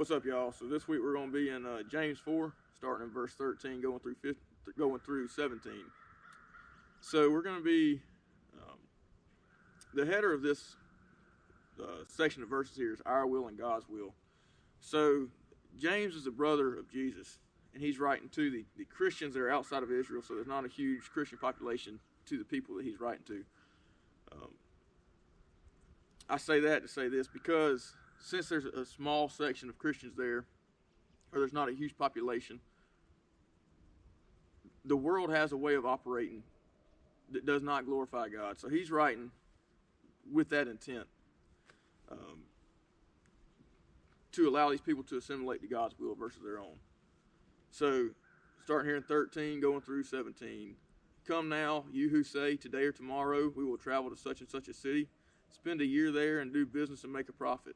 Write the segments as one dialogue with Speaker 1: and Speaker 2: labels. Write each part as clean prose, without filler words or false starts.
Speaker 1: What's up, y'all? So this week we're going to be in James 4, starting in verse 13, going through 17. So we're going to be the header of this section of verses here is our will and God's will. So James is a brother of Jesus, and he's writing to the Christians that are outside of Israel. So there's not a huge Christian population to the people that he's writing to. I say that to say this because since there's a small section of Christians there, or there's not a huge population, the world has a way of operating that does not glorify God. So he's writing with that intent to allow these people to assimilate to God's will versus their own. So starting here in 13, going through 17. Come now, you who say, today or tomorrow we will travel to such and such a city, spend a year there and do business and make a profit.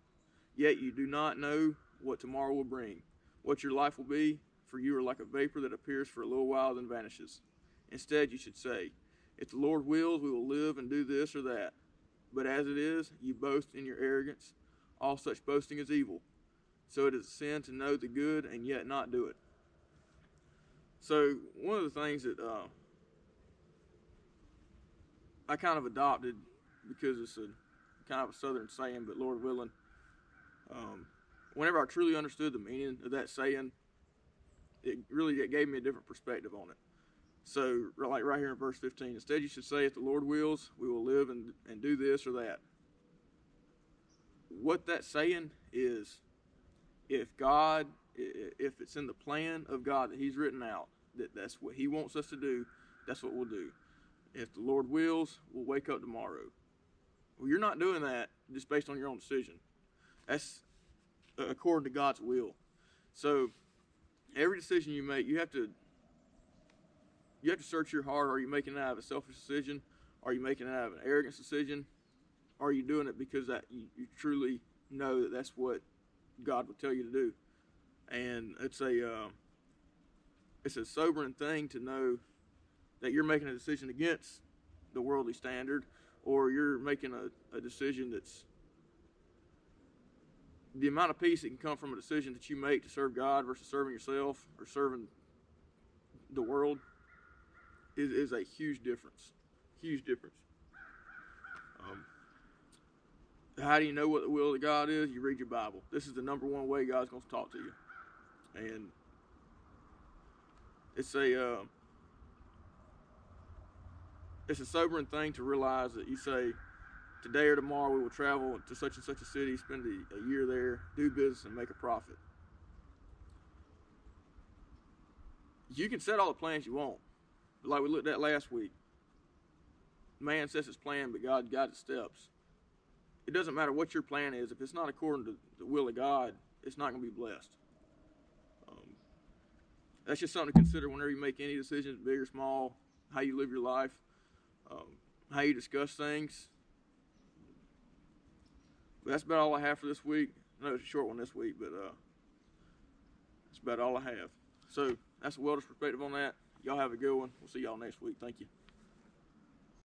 Speaker 1: Yet you do not know what tomorrow will bring, what your life will be, for you are like a vapor that appears for a little while then vanishes. Instead you should say, if the Lord wills, we will live and do this or that. But as it is, you boast in your arrogance. All such boasting is evil. So it is a sin to know the good and yet not do it. So one of the things that I kind of adopted, because it's a kind of a southern saying, but Lord willing, whenever I truly understood the meaning of that saying, it gave me a different perspective on it. So, like right here in verse 15, instead you should say, if the Lord wills, we will live and do this or that. What that's saying is, if it's in the plan of God that He's written out, that's what He wants us to do, that's what we'll do. If the Lord wills, we'll wake up tomorrow. Well, you're not doing that just based on your own decision. That's according to God's will. So every decision you make, you have to search your heart. Are you making it out of a selfish decision? Are you making it out of an arrogant decision? Are you doing it because that you truly know that that's what God would tell you to do? And it's a sobering thing to know that you're making a decision against the worldly standard, or you're making a decision that's the amount of peace that can come from a decision that you make to serve God versus serving yourself or serving the world is a huge difference. Huge difference. How do you know what the will of God is? You read your Bible. This is the number one way God's going to talk to you. And it's a sobering thing to realize that you say, today or tomorrow we will travel to such and such a city, spend a year there, do business, and make a profit. You can set all the plans you want, but like we looked at last week, man sets his plan, but God guides his steps. It doesn't matter what your plan is. If it's not according to the will of God, it's not going to be blessed. That's just something to consider whenever you make any decisions, big or small, how you live your life, how you discuss things. But that's about all I have for this week. I know it's a short one this week, but that's about all I have. So that's the welder's perspective on that. Y'all have a good one. We'll see y'all next week. Thank you.